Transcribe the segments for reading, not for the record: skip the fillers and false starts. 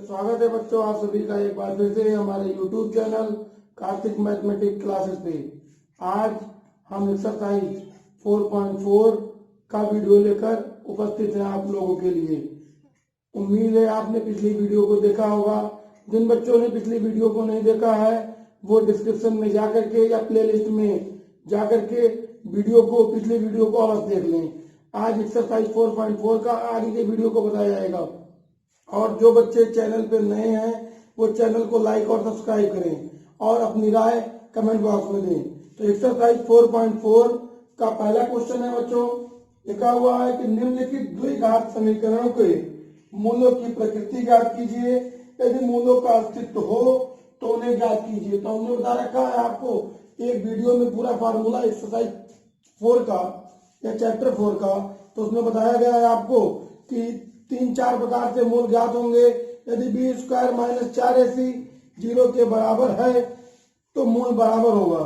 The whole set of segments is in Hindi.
स्वागत है बच्चों, आप सभी का एक बार फिर से हमारे YouTube channel Kartik mathematics classes पे। आज हम एक्सरसाइज 4.4 का वीडियो लेकर उपस्थित हैं आप लोगों के लिए। उम्मीद है आपने पिछली वीडियो को देखा होगा। जिन बच्चों ने पिछली वीडियो को नहीं देखा है वो डिस्क्रिप्शन में जाकर के या प्लेलिस्ट में जाकर के पिछली वीडियो को अवश्य देख लें। आज एक्सरसाइज 4.4 का आगे के वीडियो को बताया जाएगा। और जो बच्चे चैनल पे नए हैं वो चैनल को लाइक और सब्सक्राइब करें और अपनी राय कमेंट बॉक्स में दें। तो एक्सरसाइज 4.4 का पहला क्वेश्चन है बच्चों, लिखा हुआ है कि निम्नलिखित द्विघात समीकरणों के मूलों की प्रकृति ज्ञात कीजिए। यदि मूलों का अस्तित्व हो तो उन्हें ज्ञात कीजिए। तो हमने बता रखा है आपको एक वीडियो में पूरा फार्मूला एक्सरसाइज 4 का या चैप्टर 4 का, तो उसमें बताया गया है आपको कि 3-4 प्रकार से मूल ज्ञात होंगे। यदि बी स्क्वायर माइनस 4ac 0 के बराबर है तो मूल बराबर होगा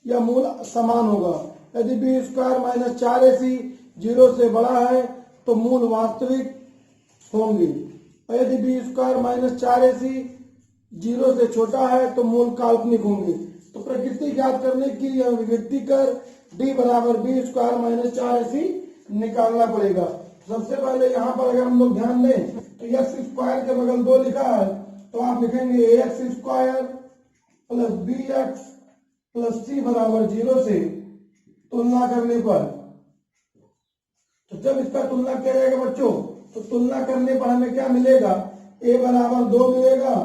या मूल समान होगा। यदि बी स्क्वायर माइनस 4ac 0 से बड़ा है तो मूल वास्तविक होंगे। और यदि बी स्क्वायर माइनस 4ac 0 से छोटा है तो मूल काल्पनिक होंगे। तो प्रकृति ज्ञात करने के लिए अभिव्यक्ति कर d बराबर बी स्क्वायर माइनस 4ac निकालना पड़ेगा। सबसे पहले यहाँ पर अगर हम लोग ध्यान दें तो एक्स स्क्वायर के बगल 2 लिखा है तो आप लिखेंगे X square plus B X plus C बराबर 0 से तुलना करने पर, तो जब इसका तुलना किया जाएगा बच्चों तो तुलना करने पर हमें क्या मिलेगा, a बराबर 2 मिलेगा,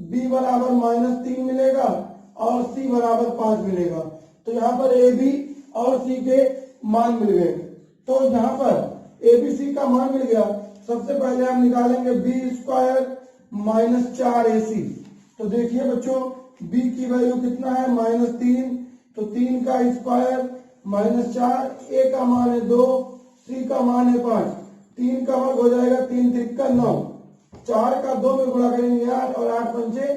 b बराबर -3 मिलेगा और c बराबर 5 मिलेगा। तो यहाँ पर a b और c के मान मिल गए। तो यहाँ पर ABC का मान मिल गया। सबसे पहले हम निकालेंगे बी स्क्वायर माइनस 4ac। तो देखिए बच्चों b की वैल्यू कितना है -3, तो 3 का स्क्वायर -4, a का मान है 2, c का मान है 5, 3 का वर्ग हो जाएगा 3 त्रिका 9, 4 का 2 में गुणा करेंगे 8 और 8 पंचे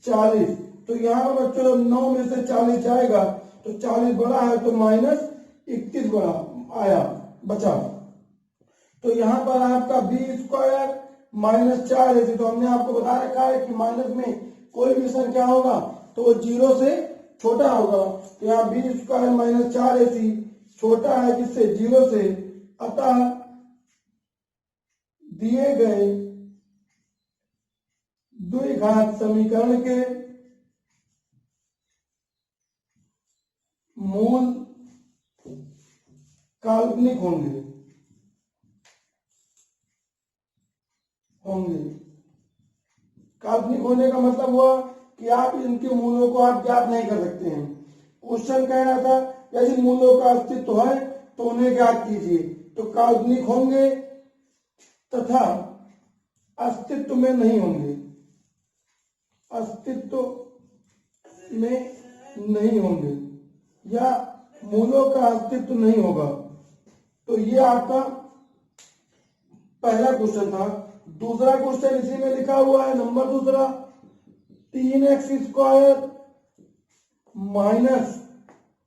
40। तो यहाँ पर बच्चों 9 में से 40 जाएगा तो 40 बड़ा है तो -21 बड़ा आया बचा। तो यहाँ पर आपका बी स्क्वायर माइनस 4ac, तो हमने आपको बता रखा है कि माइनस में कोई भी संख्या होगा तो वो 0 से छोटा होगा। तो यहाँ बी स्क्वायर माइनस 4ac छोटा है किससे, 0 से। अतः दिए गए द्विघात समीकरण के मूल काल्पनिक होंगे। काल्पनिक होने का मतलब हुआ कि आप इनके मूलों को आप ज्ञात नहीं कर सकते हैं। क्वेश्चन कह रहा था यदि मूलों का अस्तित्व है तो उन्हें ज्ञात कीजिए। तो काल्पनिक होंगे तथा अस्तित्व में नहीं होंगे, अस्तित्व में नहीं होंगे या मूलों का अस्तित्व नहीं होगा। तो ये आपका पहला क्वेश्चन था। दूसरा क्वेश्चन इसी में लिखा हुआ है, नंबर दूसरा, 3x square minus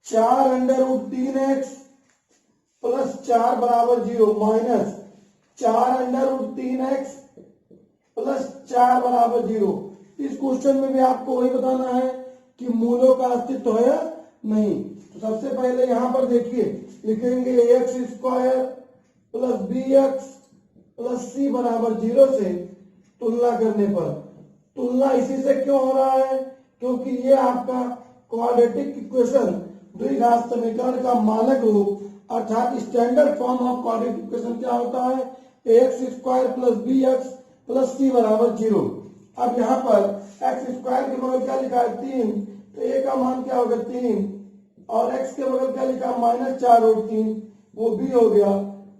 4 under root 3x plus 4 बराबर 0 minus 4 under root 3x plus 4 बराबर 0। इस क्वेश्चन में भी आपको वही बताना है कि मूलों का अस्तित्व है या नहीं। तो सबसे पहले यहां पर देखिए लिखेंगे X square plus B X plus C बराबर 0 से तुलना करने पर। तुलना इसी से क्यों हो रहा है, क्योंकि ये आपका क्वाड्रेटिक इक्वेशन द्विघात समीकरण का मानक रूप अर्थात standard form of quadratic equation क्या होता है, X square plus B X plus C बराबर 0। अब यहाँ पर एक्स स्क्वायर के बगल क्या लिखा है 3, तो ए का मान क्या होगा 3 और एक्स के बगल क्या लिखा -4 रूट 3 वो भी हो गया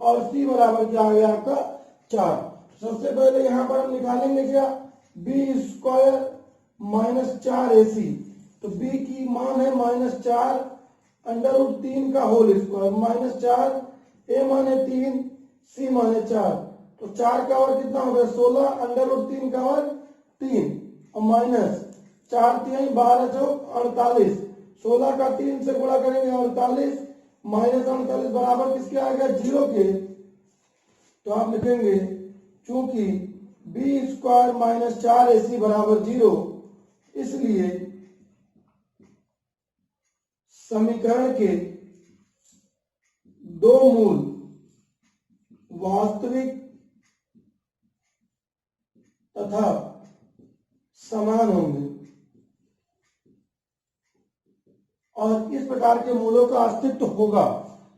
और सी बराबर क्या आ गया आपका 4। सबसे पहले यहाँ पर हम निकालेंगे क्या, बी स्क्वायर माइनस 4ac। तो b की मान है -4 अंडर रूट 3 का होल स्क्वायर -4, a मान है 3, c मान है 4। तो 4 का वर्ग कितना होगा 16 अंडर रूट 3 का वर्ग 3 और माइनस 4 3 12 चौक 48, 16 का 3 से गुणा करेंगे 48 माइनस 48 बराबर किसके आ गया 0 के। तो आप लिखेंगे चूंकि b B square minus 4ac बराबर 0। इसलिए समीकरण के दो मूल वास्तविक तथा समान होंगे और इस प्रकार के मूलों का अस्तित्व होगा।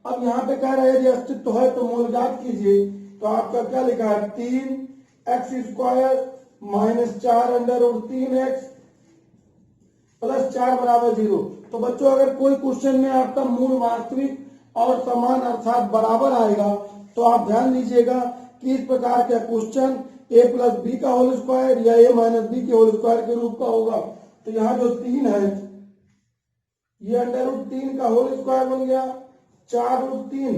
अब यहाँ पे कह रहे हैं यदि अस्तित्व है तो मूल ज्ञात कीजिए। तो आपका क्या लिखा है, 3x square minus 4 under root 3x plus 4 बराबर 0। तो बच्चों अगर कोई क्वेश्चन में आपका मूल वास्तविक और समान अर्थात बराबर आएगा तो आप ध्यान दीजिएगा कि इस प्रकार का क्वेश्चन a प्लस बी का होल स्क्वायर या a माइनस बी के होल स्क्वायर के रूप का होगा। तो यहाँ जो 3 है ये अंडर रूट 3 का होल स्क्वायर बन गया। 4 रूट 3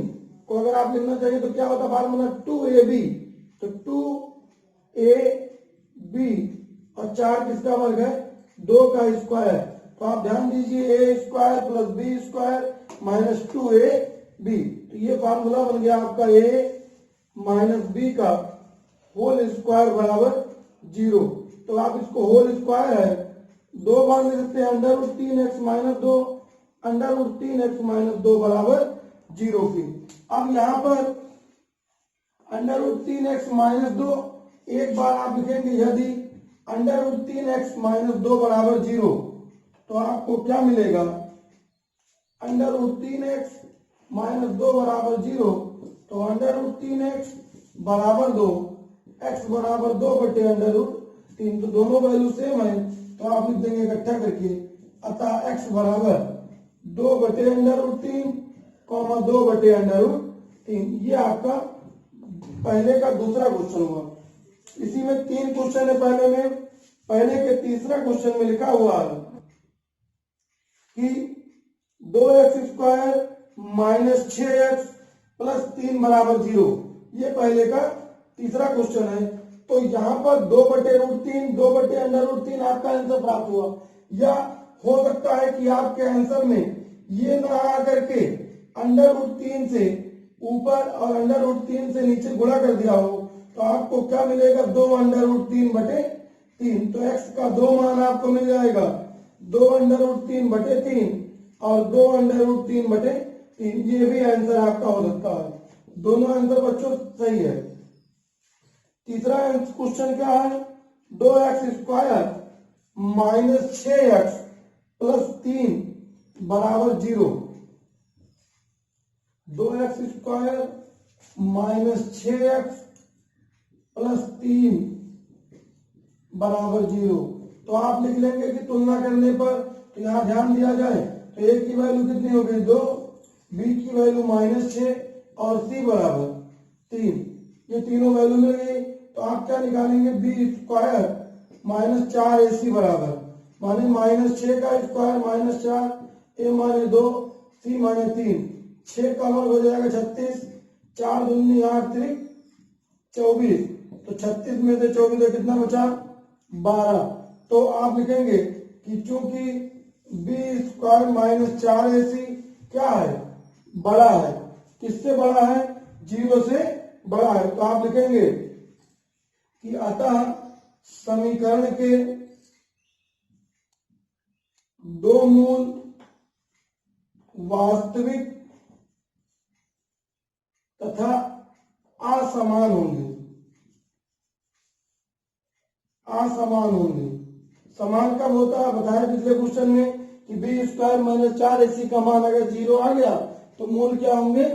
को अगर आप लिखना चाहिए तो क्या होता फार्मूला 2ab। तो 2ab और 4 किसका वर्ग है, 2 का स्क्वायर। तो आप ध्यान दीजिए a square plus B square minus 2ab। तो ये फार्मूला बन गया आपका a माइनस बी का होल स्क्वायर बराबर 0। तो आप इसको होल स्क्वायर है 2 बार लिख सकते हैं, under root 3x minus 2 under root 3x minus 2 बराबर 0 की। अब यहाँ पर अंडर रूट 3x माइनस 2 एक बार आप लिखेंगे यदि अंडर रूट 3x माइनस 2 बराबर 0 तो आपको क्या मिलेगा, अंडर रूट 3x माइनस 2 बराबर 0। तो अंडर रूट 3x बराबर 2, x बराबर 2 बटे अंडर रूट 3। तो दोनों वैल्यू सेम है तो आप लिख देंगे इकट्ठा करके, अतः x बराबर 2 बटे अंडर रूट 3 कॉमा 2 बटे अंडर रूट 3। ये आपका पहले का दूसरा क्वेश्चन हुआ। इसी में 3 क्वेश्चन है पहले में। पहले के तीसरा क्वेश्चन में लिखा हुआ है कि 2x square minus 6x plus 3 बराबर 0। ये पहले का तीसरा क्वेश्चन है। तो यहाँ पर 2 बटे रूट 3 2 बटे अंडर रूट 3 आपका आंसर प्राप्त हुआ। या हो सकता है कि आपके आंसर में ये ना आकर के अंडर रूट 3 से ऊपर और अंडर रूट 3 से नीचे गुणा कर दिया हो। तो आपको क्या मिलेगा, 2 अंडर रूट 3 बटे 3। तो x का 2 मान आपको मिल जाएगा, 2 अंडर रूट 3 बटे 3 और 2 अंडर रूट 3 बटे 3। ये भी आंसर आपका हो सकता है। दोनों आंसर बच्चों सही है। तीसरा क्वेश्चन क्या है, 2x square minus 6x plus 3 बराबर 0। 2x square minus 6x plus 3 बराबर 0। तो आप लिख लेंगे कि तुलना करने पर, तो यहाँ ध्यान दिया जाए तो a की वैल्यू कितनी हो गई 2, b की वैल्यू माइनस 6 और c बराबर 3। ये तीनों वैल्यू मिल गई। तो आप क्या निकालेंगे, बी स्क्वायर माइनस 4ac बराबर माने माइनस 6 का स्क्वायर माइनस 4, a माने 2 c माने 3। 6 का वर्ग हो जाएगा 36, 4 दूनी 8 त्रिक 24। तो 36 में से 24 का कितना बचा, 12। तो आप लिखेंगे कि चूंकि बी स्क्वायर माइनस 4ac क्या है, बड़ा है। किससे बड़ा है, 0 से बड़ा है। तो आप लिखेंगे कि अतः समीकरण के दो मूल वास्तविक तथा असमान होंगे। असमान होंगे। समान कब होता है, बताया पिछले क्वेश्चन में कि बी स्क्वायर माइनस 4ac का मान अगर 0 आ गया तो मूल क्या होंगे,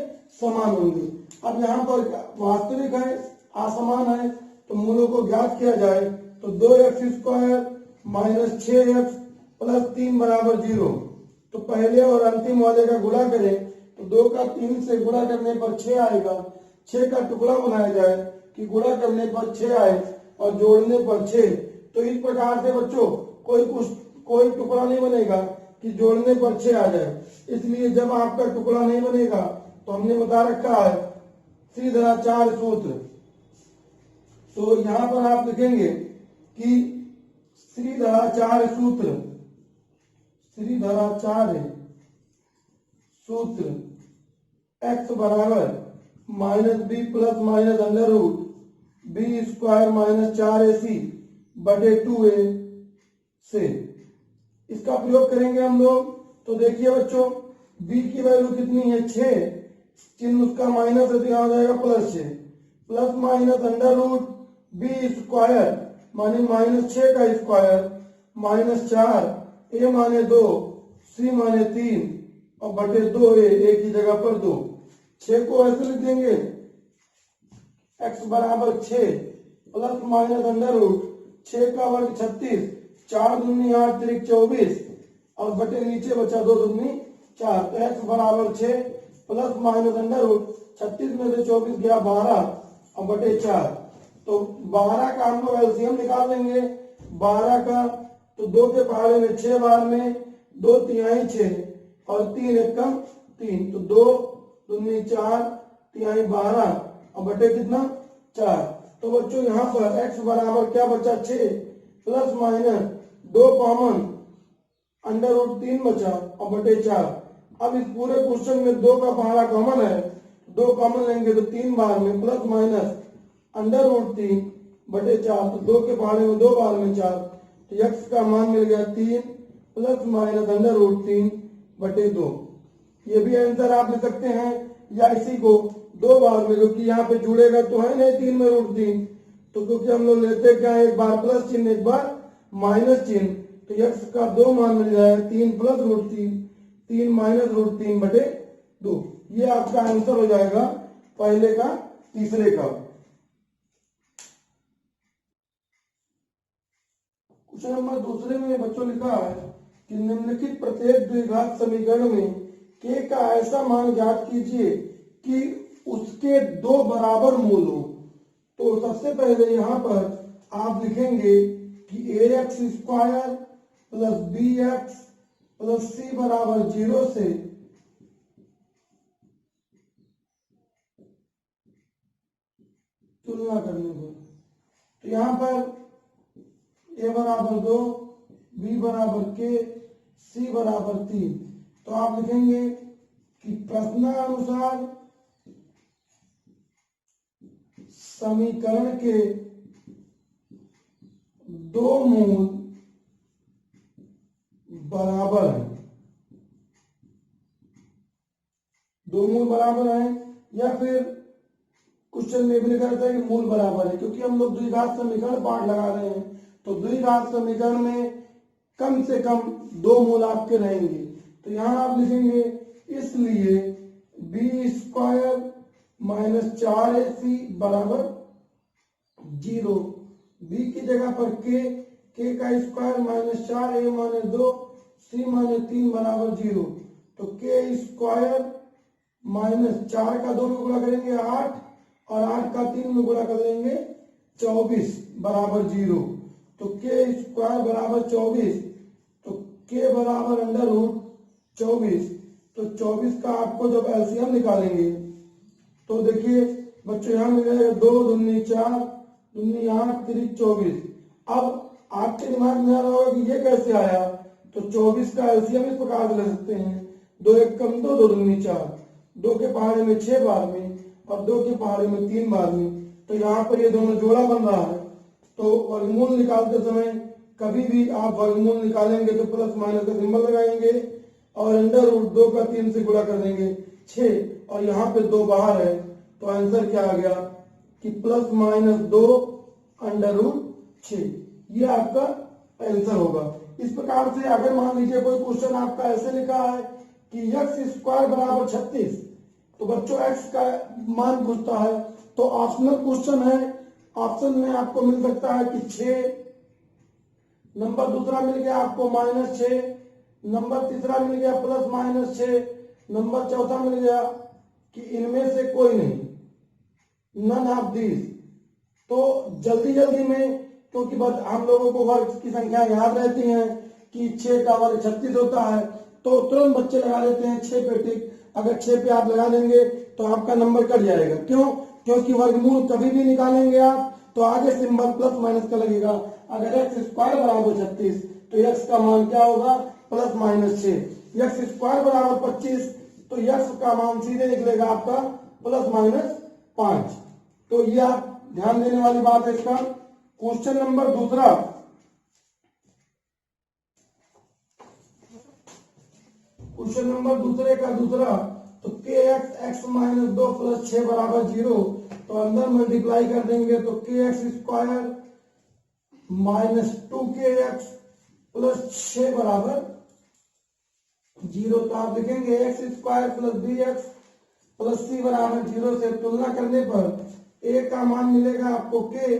समान होंगे। अब यहाँ पर वास्तविक है, असमान है, तो मूलों को ज्ञात किया जाए तो 2x square minus 6x plus 3 बराबर 0। तो पहले और अंतिम वाले का गुणा करें तो 2 का 3 से गुणा करने पर 6 आएगा। 6 का टुकड़ा बनाया जाए कि गुणा करने पर 6 आए और जोड़ने पर 6। तो इस प्रकार से बच्चों कोई टुकड़ा नहीं बनेगा कि जोड़ने पर 6 आ जाए। इसलिए जब आपका टुकड़ा नहीं बनेगा तो हमने बता रखा है श्रीधराचार्य सूत्र। तो यहां पर आप लिखेंगे कि श्रीधराचार्य सूत्र, श्रीधराचार्य सूत्र x बराबर minus B plus minus under root B square minus 4ac बटे 2a से इसका प्रयोग करेंगे हम लोग। तो देखिए बच्चों, b की वैल्यू कितनी है 6, चिन्ह उसका माइनस है तो यहाँ हो जाएगा plus 6, plus minus under root B square माने माइनस 6 का स्क्वायर माइनस 4 ए माने 2 सी माने 3 और बटे 2 ए की जगह पर 2। 6 को ऐसे लिख देंगे x बराबर 6 प्लस माइनस अंडर रूट 6 का वर्ग 36, 4 दूनी 8 तिरिक 24 और बटे नीचे बचा 2 दूनी 4। तो x बराबर 6 प्लस माइनस अंडर रूट 36 में से 24 गया 12 और बटे 4। तो 12 का हम लोग एलसीएम निकाल लेंगे। 12 का तो 2 के पहाड़े में 6 बार में 2 तिहाई 6 और 3 एकम 3, तो 2 दूनी 4 तिहाई 12 और बटे कितना 4। तो बच्चों यहाँ पर x बराबर क्या बचा 6 plus minus 2 common under root 3 बचा और बटे 4। अब इस पूरे क्वेश्चन में 2 का पहाड़ा कॉमन है, 2 कॉमन लेंगे तो 3 बार में प्लस माइनस अंडर रूट 3 बटे 4, तो 2 के पहाड़े में 2 बार में 4, तो x का मान मिल गया 3 प्लस माइनस अंडर रूट 3 बटे 2। ये भी आंसर आप ले सकते हैं या इसी को 2 बार में, क्योंकि यहाँ पे जुड़ेगा तो है नहीं 3 में रूट 3, तो क्योंकि हम लोग लेते क्या है एक बार प्लस चिन्ह एक बार माइनस चिन्ह, तो x का 2 मान मिल जाएगा 3 प्लस रूट 3 3 माइनस रूट 3 बटे 2। ये आपका आंसर हो जाएगा पहले का तीसरे का। क्वेश्चन नंबर दूसरे में बच्चों लिखा है कि निम्नलिखित प्रत्येक द्विघात समीकरण में k का ऐसा मान ज्ञात कीजिए कि उसके 2 बराबर मूल हो। तो सबसे पहले यहाँ पर आप लिखेंगे कि ax square plus bx plus c बराबर 0 से तुलना करने को। तो यहाँ पर a बराबर 2, b बराबर k, c बराबर 3। तो आप लिखेंगे कि प्रश्नानुसार समीकरण के 2 मूल बराबर है, 2 मूल बराबर है, या फिर क्वेश्चन में भी लिखा रहता है कि मूल बराबर है, क्योंकि हम लोग द्विघात समीकरण पाठ लगा रहे हैं। तो द्विघात समीकरण में कम से कम 2 मूल आपके रहेंगे। तो यहाँ आप लिखेंगे इसलिए बी स्क्वायर माइनस 4ac बराबर 0, बी की जगह पर k का स्क्वायर माइनस 4a माने 2 c माने 3 बराबर 0। तो k स्क्वायर माइनस 4 का 2 में गुणा करेंगे 8 और 8 का 3 में गुणा कर लेंगे 24 बराबर 0। तो k स्क्वायर बराबर 24, तो k बराबर अंडर रूट 24। तो 24 का आपको जब एलसीएम निकालेंगे तो देखिए बच्चों यहाँ मिल जाएगा 2 दूनी 4 दूनी 8 तिरिक 24। अब आपके दिमाग में आ रहा होगा कि ये कैसे आया, तो 24 का एलसीएम इस प्रकार ले सकते हैं 2 एक कम 2 2 दूनी 4, 2 के पहाड़े में 6 बार में और 2 के पहाड़े में 3 बार में। तो यहाँ पर ये दोनों जोड़ा बन रहा है। तो वर्गमूल निकालते समय कभी भी आप वर्गमूल निकालेंगे तो प्लस माइनस का सिंबल लगाएंगे और अंडर रूट 2 का 3 से गुणा कर देंगे 6, और यहाँ पे 2 बाहर है, तो आंसर क्या आ गया कि प्लस माइनस 2 अंडर रूट 6। ये आपका आंसर होगा। इस प्रकार से अगर मान लीजिए कोई क्वेश्चन आपका ऐसे लिखा है कि x स्क्वायर बराबर 36, तो बच्चों x का मान पूछता है, तो ऑप्शनल क्वेश्चन है, ऑप्शन में आपको मिल सकता है कि 6, नंबर दूसरा मिल गया आपको -6, नंबर तीसरा मिल गया प्लस -6, नंबर चौथा मिल गया कि इनमें से कोई नहीं, नन ऑफ दिस। तो जल्दी जल्दी में, क्योंकि बस हम लोगों को वर्ग की संख्या याद रहती है कि 6 का वर्ग 36 होता है, तो तुरंत बच्चे लगा लेते हैं 6 पे टिक। अगर 6 पे आप लगा देंगे तो आपका नंबर कट जाएगा। क्यों? क्योंकि वर्गमूल कभी भी निकालेंगे आप तो आगे सिंबल प्लस माइनस का लगेगा। अगर x स्क्वायर बराबर 36 तो x का मान क्या होगा प्लस माइनस 6, x स्क्वायर बराबर 25 तो x का मान सीधे निकलेगा आपका प्लस माइनस 5। तो ये आप ध्यान देने वाली बात है इसका। क्वेश्चन नंबर दूसरा, क्वेश्चन नंबर दूसरे का दूसरा, तो के एक्स एक्स माइनस 2 प्लस 6 बराबर 0, तो अंदर मल्टीप्लाई कर देंगे तो के एक्स स्क्वायर माइनस 2 के एक्स प्लस 6 बराबर 0। तो आप लिखेंगे X square plus B X plus C बराबर 0 से तुलना करने पर ए का मान मिलेगा आपको के,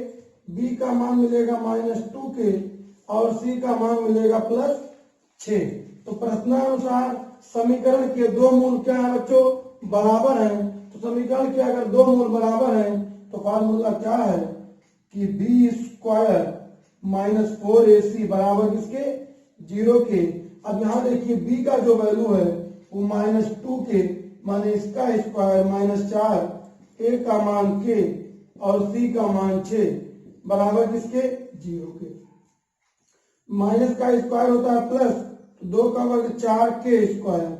बी का मान मिलेगा माइनस 2 के और सी का मान मिलेगा प्लस 6। तो प्रश्नानुसार समीकरण के दो मूल क्या है बच्चों, बराबर हैं। तो समीकरण के अगर दो मूल बराबर हैं तो फार्मूला क्या है कि बी स्क्वायर माइनस 4ac बराबर किसके, 0 के। अब यहाँ देखिए b का जो वैल्यू है वो माइनस 2 के, माने इसका स्क्वायर माइनस 4, a का मान k और c का मान 6 बराबर किसके, 0 के। माइनस का स्क्वायर होता है प्लस, तो 2 का वर्ग 4 के स्क्वायर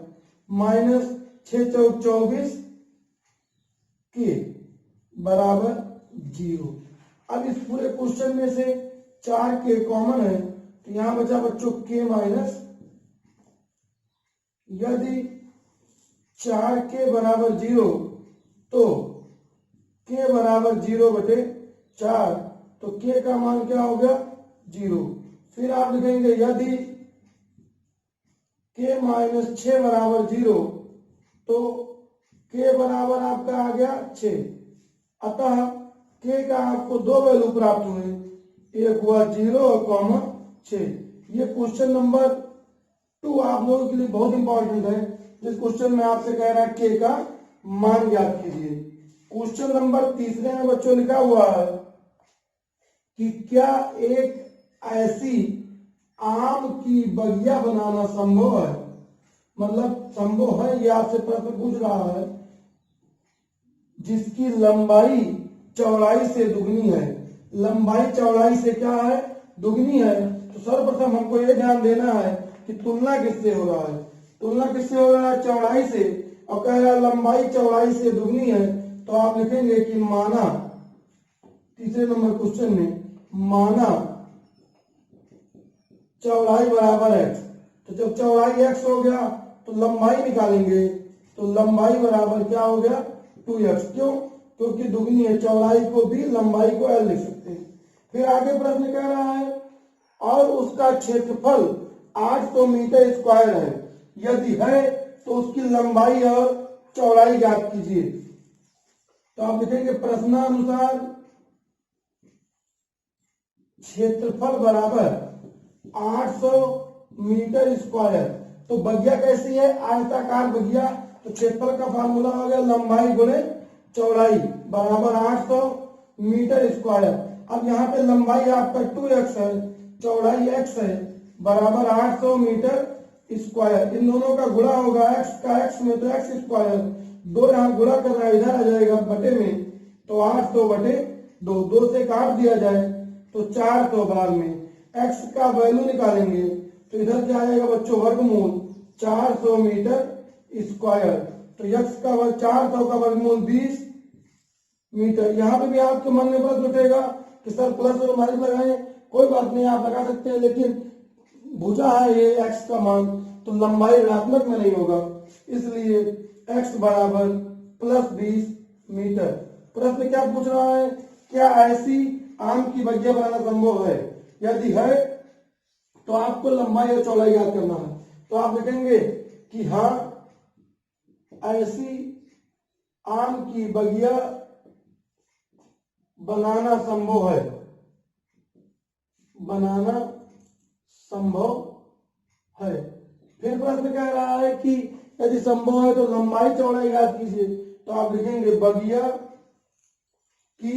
माइनस 6 चौक 24 के बराबर 0। अब इस पूरे क्वेश्चन में से 4 के कॉमन है, तो यहां बचा बच्चों के माइनस, यदि 4 के बराबर 0 तो के बराबर 0 बटे 4, तो के का मान क्या हो गया, 0। फिर आप लिखेंगे यदि के माइनस 6 बराबर 0, तो के बराबर आपका आ गया 6। अतः के का आपको दो वैल्यू प्राप्त हुए, एक हुआ 0 और कॉमा 6। ये क्वेश्चन नंबर 2 आप लोगों के लिए बहुत इंपॉर्टेंट है, जिस क्वेश्चन में आपसे कह रहा है के का मान ज्ञात कीजिए। क्वेश्चन नंबर तीसरे में बच्चों लिखा हुआ है कि क्या एक ऐसी आम की बगिया बनाना संभव है, मतलब संभव है, ये आपसे प्रश्न पूछ रहा है, जिसकी लंबाई चौड़ाई से दुगनी है। लंबाई चौड़ाई से क्या है, दुगनी है। तो सर्वप्रथम हमको ये ध्यान देना है कि तुलना किससे हो रहा है, तुलना किससे हो रहा है, चौड़ाई से, और कह रहा है लंबाई चौड़ाई से दुगनी है। तो आप लिखेंगे कि माना, तीसरे नंबर क्वेश्चन में माना चौड़ाई बराबर x, तो जब चौड़ाई x हो गया तो लंबाई निकालेंगे, तो लंबाई बराबर क्या हो गया, 2x। क्यों, क्योंकि दुगनी है, चौड़ाई को भी लंबाई को l लिख सकते हैं। फिर आगे प्रश्न कह रहा है और उसका क्षेत्रफल 800 मीटर स्क्वायर है, यदि है तो उसकी लंबाई और चौड़ाई ज्ञात कीजिए। तो आप लिखेंगे प्रश्नानुसार क्षेत्रफल बराबर 800 मीटर स्क्वायर। तो बगिया कैसी है, आयताकार बगिया, तो क्षेत्रफल का फार्मूला हो गया लंबाई गुणे चौड़ाई बराबर 800 मीटर स्क्वायर। अब यहाँ पे लंबाई आपका 2x है, चौड़ाई x है, बराबर 800 मीटर स्क्वायर। इन दोनों का गुणा होगा, x का x में तो x स्क्वायर, 2 यहाँ गुणा कर रहा है, इधर आ जाएगा बटे में, तो 800 बटे 2, 2 से काट दिया जाए तो 400 बाद में x का वैल्यू निकालेंगे, तो इधर क्या आएगा बच्चों, वर्गमूल 400 मीटर स्क्वायर। तो x का वर्ग 400 का वर्गमूल 20 मीटर। यहाँ पे भी आपके मन में प्रश्न उठेगा कि सर प्लस और माइनस लगाए, कोई बात नहीं आप लगा सकते हैं, लेकिन भुजा है ये x का मान, तो लंबाई ऋणात्मक में नहीं होगा, इसलिए x बराबर प्लस 20 मीटर। प्रश्न क्या पूछ रहा है, क्या ऐसी आम की बगिया बनाना संभव है, यदि है तो आपको लंबाई और चौड़ाई याद करना है। तो आप लिखेंगे कि हाँ ऐसी आम की बगिया बनाना संभव है, बनाना संभव है। फिर प्रश्न कह रहा है कि यदि संभव है तो लंबाई चौड़ाई याद कीजिए। तो आप लिखेंगे बगिया की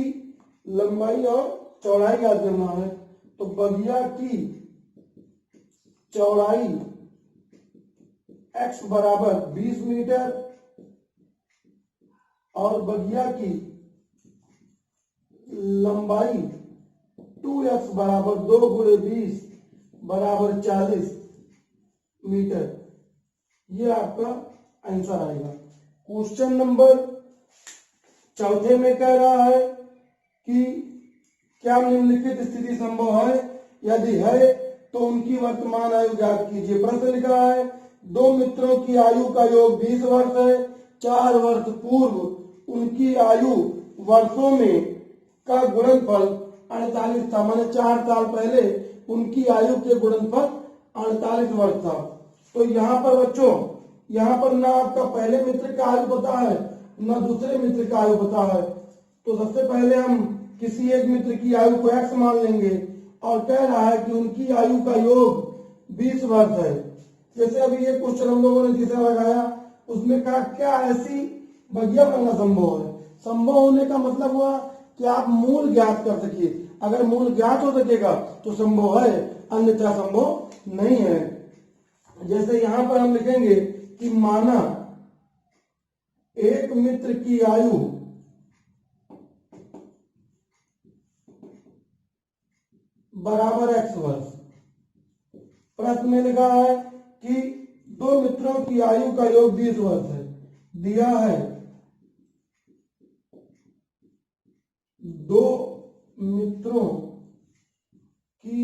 लंबाई और चौड़ाई याद करना है। तो बगिया की चौड़ाई x बराबर 20 मीटर और बगिया की लंबाई 2x बराबर 2 गुणे 20 बराबर 40 मीटर। ये आपका आंसर आएगा। क्वेश्चन नंबर चौथे में कह रहा है कि क्या निम्नलिखित स्थिति संभव है, यदि है तो उनकी वर्तमान आयु ज्ञात कीजिए। प्रश्न लिखा है दो मित्रों की आयु का योग 20 वर्ष है। 4 वर्ष पूर्व उनकी आयु वर्षों में का गुणनफल 48 था। माने 4 साल पहले उनकी आयु के गुणनफल 48 वर्ष था। तो यहाँ पर बच्चों, यहाँ पर ना आपका पहले मित्र का आयु पता है ना दूसरे मित्र का आयु पता है। तो सबसे पहले हम किसी एक मित्र की आयु को x मान लेंगे और कह रहा है कि उनकी आयु का योग 20 वर्ष है। जैसे अभी ये क्वेश्चन हम लोगों ने तीसरा लगाया, उसमें कहा क्या ऐसी बगिया बनना संभव है। संभव होने का मतलब हुआ कि आप मूल ज्ञात कर सकिए। अगर मूल ज्ञात हो सकेगा तो संभव है, अन्यथा संभव नहीं है। जैसे यहां पर हम लिखेंगे कि माना एक मित्र की आयु बराबर x वर्ष। प्रश्न में लिखा है कि दो मित्रों की आयु का योग 20 वर्ष है। दिया है दो मित्रों की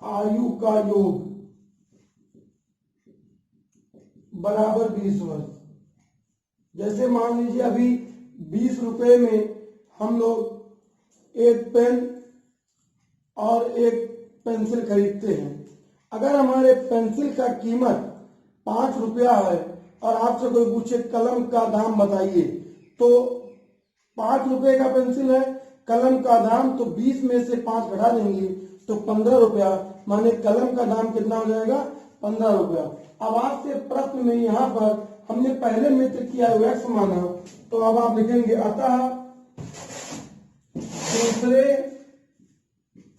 आयु का योग बराबर 20 वर्ष। जैसे मान लीजिए अभी 20 रुपए में हम लोग एक पेन और एक पेंसिल खरीदते हैं। अगर हमारे पेंसिल का कीमत 5 रुपया है और आपसे कोई पूछे कलम का दाम बताइए, तो 5 रुपए का पेंसिल है, कलम का दाम तो 20 में से 5 घटा देंगे तो 15 रुपया, माने कलम का दाम कितना हो जाएगा 15 रुपया। अब आपसे प्रश्न में यहाँ पर हमने पहले मित्र की आयु x माना, तो अब आप लिखेंगे अतः दूसरे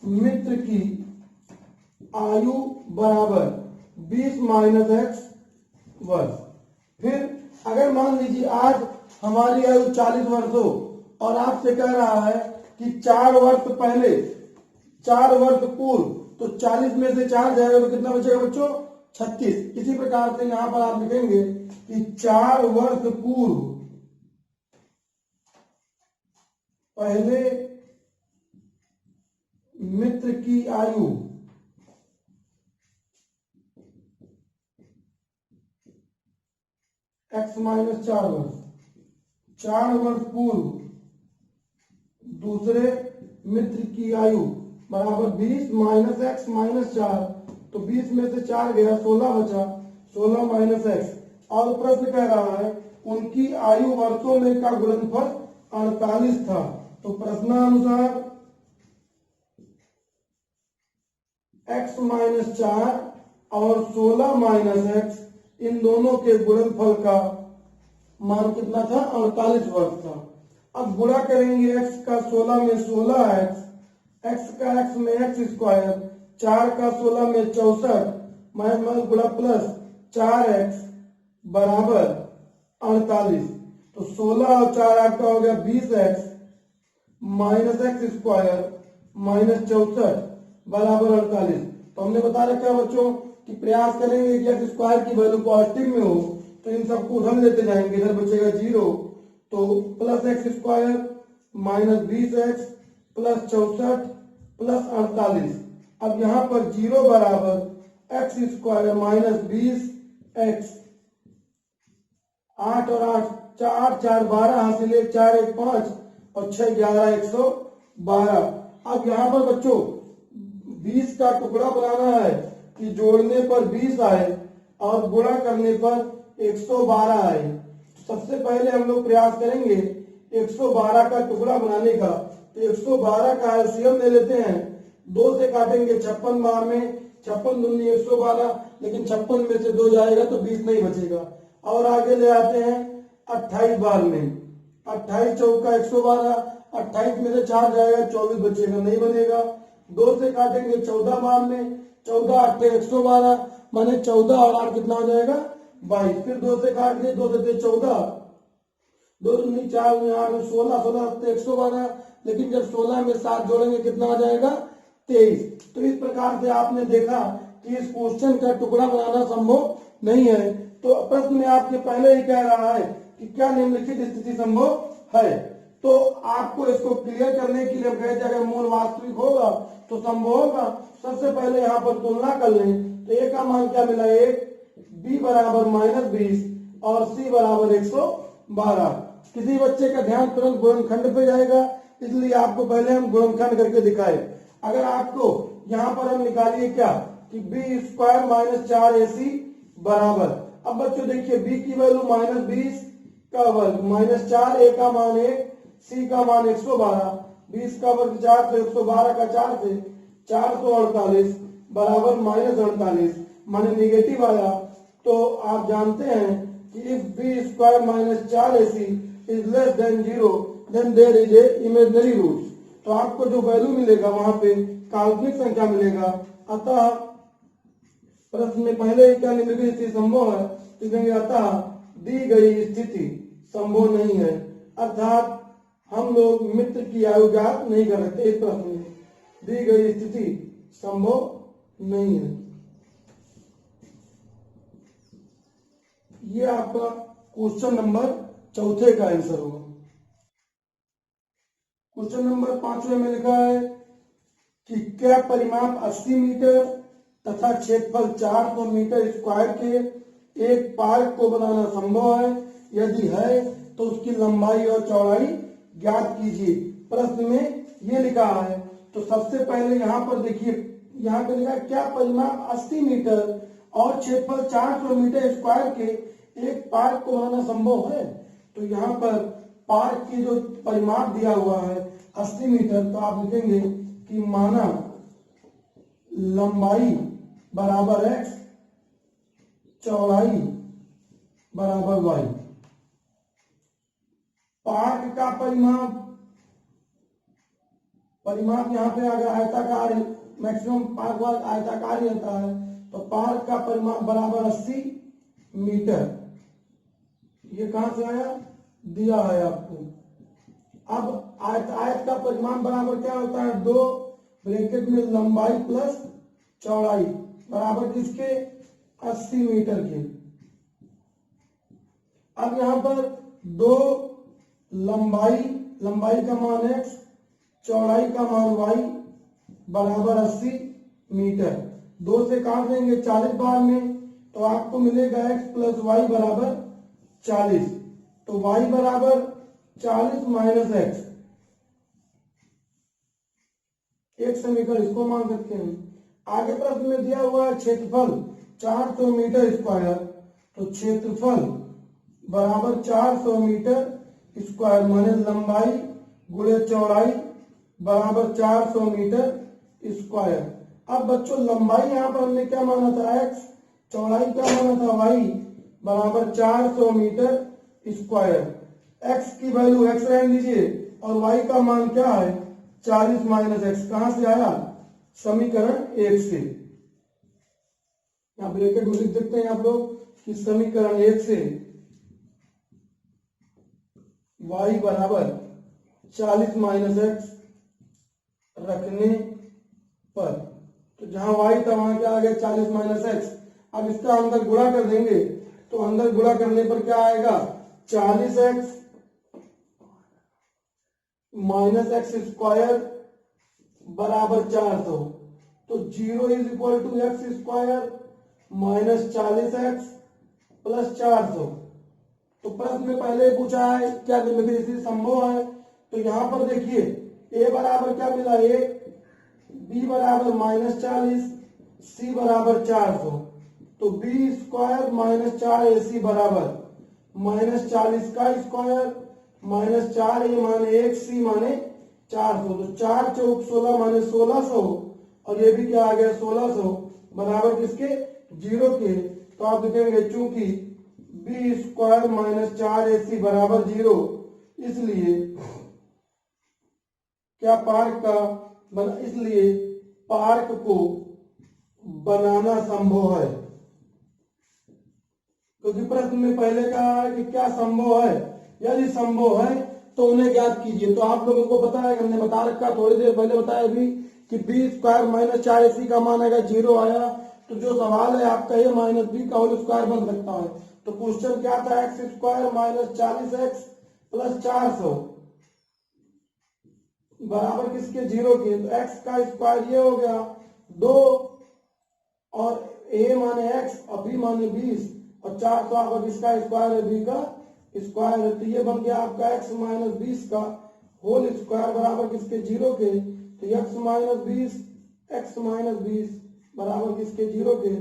मित्र की आयु बराबर 20 माइनस x वर्ष। फिर अगर मान लीजिए आज हमारी आयु 40 वर्ष हो और आपसे कह रहा है कि 4 वर्ष पहले, 4 वर्ष पूर्व, तो 40 में से 4 जाएगा तो कितना बचेगा बच्चों 36। इसी प्रकार से यहां पर आप लिखेंगे कि 4 वर्ष पूर्व पहले मित्र की आयु x माइनस 4 वर्ष, 4 वर्ष पूर्व दूसरे मित्र की आयु बराबर 20 माइनस x माइनस 4, तो 20 में से 4 गया 16 बचा, 16 माइनस x। और प्रश्न कह रहा है उनकी आयु वर्षों में का गुणनफल 48 था। तो प्रश्नानुसार x माइनस 4 और 16 माइनस x इन दोनों के गुणनफल का मान कितना था 48 वर्ष था। अब गुणा करेंगे x का 16 में 16x, x का x में x स्क्वायर, 4 का 16 में 64 माइनस गुणा प्लस 4x बराबर 48। तो 16 और 4 आपका हो गया 20x minus x square minus 64 बराबर 48। तो हमने बता रखा है बच्चों कि प्रयास करेंगे कि x स्क्वायर की वैल्यू पॉजिटिव में हो, तो इन सबको उधर लेते जाएंगे, इधर बचेगा 0, तो plus x square minus 20x plus 64 plus 48। अब यहाँ पर 0 बराबर x स्क्वायर माइनस 20x, 8 और 8 4 4 12 हासिल 4 1 5 और 6 11 112। अब यहाँ पर बच्चों 20 का टुकड़ा बनाना है कि जोड़ने पर 20 आए और गुणा करने पर 112 आए। सबसे पहले हम लोग प्रयास करेंगे 112 का टुकड़ा बनाने का। तो 112 का एलसीएम ले लेते हैं, 2 से काटेंगे 56 बार में, 56 दूनी 112, लेकिन 56 में से 2 जाएगा तो 20 नहीं बचेगा। और आगे ले आते हैं 28 बार में, 28 चौका 112, 28 में से 4 जाएगा 24 बचेगा, नहीं बनेगा। 2 से काटेंगे 14 बार में, 14 8 112, माने 14 और 8 कितना हो जाएगा 22। फिर 2 से काट दिए, 2 से 14, 2 दूनी 4 8 16, 16 112, लेकिन जब 16 में 7 जोड़ेंगे कितना आ जाएगा 23। तो इस प्रकार से आपने देखा कि इस क्वेश्चन का टुकड़ा बनाना संभव नहीं है। तो प्रश्न में आपके पहले ही कह रहा है कि क्या निम्नलिखित स्थिति संभव है। तो आपको इसको क्लियर करने के लिए हम कहते हैं अगर मूल वास्तविक होगा तो संभव होगा। सबसे पहले यहाँ पर तुलना कर लें तो ए का मान क्या मिला, 1, बी बराबर -20 और सी बराबर 112। किसी बच्चे का ध्यान तुरंत गुणनखंड पे जाएगा, इसलिए आपको पहले हम गुणनखंड करके दिखाए। अगर आपको यहाँ पर हम निकालिए क्या कि b² - 4ac बराबर, अब बच्चों देखिए b की वैल्यू -20 का वर्ग -4, a का मान 1, c का मान 112, 20 का वर्ग 4 से 112 का 4 से 448 बराबर -48 माने निगेटिव आया। तो आप जानते हैं कि if b² - 4ac is less than 0 then there is a imaginary root. तो आपको जो वैल्यू मिलेगा वहां पे काल्पनिक संख्या मिलेगा। अतः प्रश्न में पहले ही क्या निम्नलिखित स्थिति संभव है, तो कहेंगे अतः दी गई स्थिति संभव नहीं है, अर्थात हम लोग मित्र की आयु ज्ञात नहीं कर सकते। इस प्रश्न में दी गई स्थिति संभव नहीं है। ये आपका क्वेश्चन नंबर 4 का आंसर होगा। क्वेश्चन नंबर 5 में लिखा है कि क्या परिमाप 80 मीटर तथा क्षेत्रफल 400 मीटर स्क्वायर के एक पार्क को बनाना संभव है, यदि है तो उसकी लंबाई और चौड़ाई ज्ञात कीजिए। प्रश्न में ये लिखा है, तो सबसे पहले यहाँ पर देखिए, यहाँ पे लिखा क्या परिमाप 80 मीटर और क्षेत्रफल 400 मीटर स्क्वायर के एक पार्क को बनाना संभव है। तो यहाँ पर पार्क की जो परिमाप दिया हुआ है 80 मीटर, तो आप लिखेंगे कि माना लंबाई बराबर x, चौड़ाई बराबर y। पार्क का परिमाप यहाँ पे अगर आयताकार, मैक्सिमम पार्क वर्ग आयताकार ही रहता है, तो पार्क का परिमाप बराबर 80 मीटर। ये कहां से आया, दिया है आपको। अब आयत का परिमाप बराबर क्या होता है, 2 ब्रैकेट में लंबाई प्लस चौड़ाई बराबर किसके, 80 मीटर के। अब यहां पर 2 लंबाई का मान x, चौड़ाई का मान y बराबर 80 मीटर। 2 से काट देंगे 40 बार में, तो आपको मिलेगा x प्लस वाई बराबर 40। तो y बराबर 40 माइनस x, एक समीकरण इसको मान सकते हैं। आगे प्रश्न में दिया हुआ है क्षेत्रफल 400 मीटर स्क्वायर, तो क्षेत्रफल बराबर 400 मीटर स्क्वायर माने लंबाई गुणे चौड़ाई बराबर 400 मीटर स्क्वायर। अब बच्चों लंबाई यहाँ पर हमने क्या माना था x, चौड़ाई क्या माना था y बराबर 400 मीटर स्क्वायर। x की वैल्यू x रख लीजिए और y का मान क्या है 40 माइनस x, कहां से आया, समीकरण 1 से। यहाँ ब्रैकेट में लिख सकते हैं आप लोग कि समीकरण 1 से y बराबर 40 माइनस x रखने पर, तो जहां y था वहां क्या आ गया 40 माइनस x। अब इसका अंदर गुणा कर देंगे, तो अंदर गुणा करने पर क्या आएगा 40x माइनस एक्स स्क्वायर बराबर 400। तो 0 is equal to X square minus 40x plus 400। तो प्रश्न में पहले पूछा है क्या निम्नलिखित संभव है, तो यहां पर देखिए a बराबर क्या मिला 1, b बराबर -40, c बराबर 400। तो b स्क्वायर माइनस 4ac बराबर -40 का स्क्वायर माइनस 4a माने 1, c माने 400। तो 4 चौक 16 माने 1600 और ये भी क्या आ गया 1600 बराबर किसके 0 के। तो आप लिखेंगे चूंकि b स्क्वायर माइनस 4ac बराबर 0, इसलिए क्या इसलिए पार्क को बनाना संभव है। क्योंकि प्रश्न में पहले कहा है कि क्या संभव है, यदि संभव है तो उन्हें ज्ञात कीजिए। तो आप लोगों को पता है, हमने बता रखा थोड़ी देर पहले बताया अभी कि b स्क्वायर माइनस 4ac का मान अगर 0 आया तो जो सवाल है आपका a माइनस बी का होल स्क्वायर बन सकता है। तो क्वेश्चन क्या था, x square minus 40x plus 400 बराबर किसके 0 के, तो x का स्क्वायर ये हो गया 2 और a माने x और b माने 20 और 4 तो आपका किसका स्क्वायर है, b का स्क्वायर है। तो ये बन गया आपका x माइनस 20 का होल स्क्वायर बराबर किसके 0 के, तो x माइनस 20 बराबर किसके 0 के,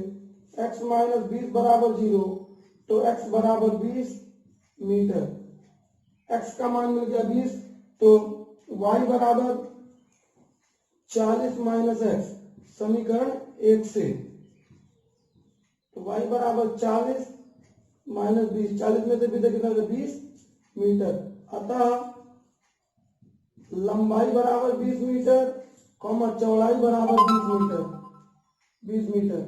x माइनस 20 बराबर 0, तो x बराबर 20 मीटर। x का मान मिल गया 20, तो y बराबर 40 माइनस x, समीकरण 1 से, तो y बराबर 40 माइनस 20, 40 में से बीते कितना 20 मीटर। अतः लंबाई बराबर 20 मीटर, चौड़ाई बराबर 20 मीटर।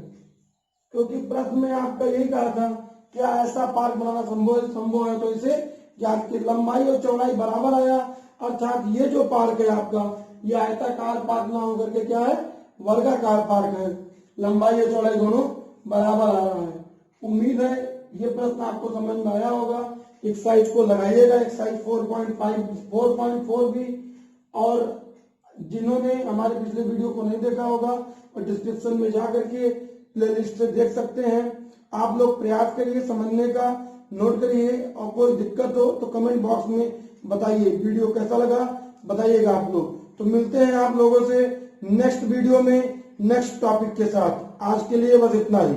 क्योंकि प्रश्न में आपका यही कहा था क्या ऐसा पार्क बनाना संभव है, तो इसे ज्ञात की लंबाई और चौड़ाई बराबर आया, अर्थात ये जो पार्क है आपका ये आयताकार पार्क ना होकर के क्या है, वर्गाकार पार्क है, लंबाई और चौड़ाई दोनों बराबर आ रहा है। उम्मीद है ये प्रश्न आपको समझ में आया होगा। एक्सरसाइज को लगाइएगा, एक्सरसाइज 4.4 भी, और जिन्होंने हमारे पिछले वीडियो को नहीं देखा होगा और डिस्क्रिप्शन में जा करके प्लेलिस्ट से देख सकते हैं। आप लोग प्रयास करिए समझने का, नोट करिए, और कोई दिक्कत हो तो कमेंट बॉक्स में बताइए। वीडियो कैसा लगा बताइएगा आप लोग। तो मिलते हैं आप लोगों से नेक्स्ट वीडियो में नेक्स्ट टॉपिक के साथ। आज के लिए बस इतना ही।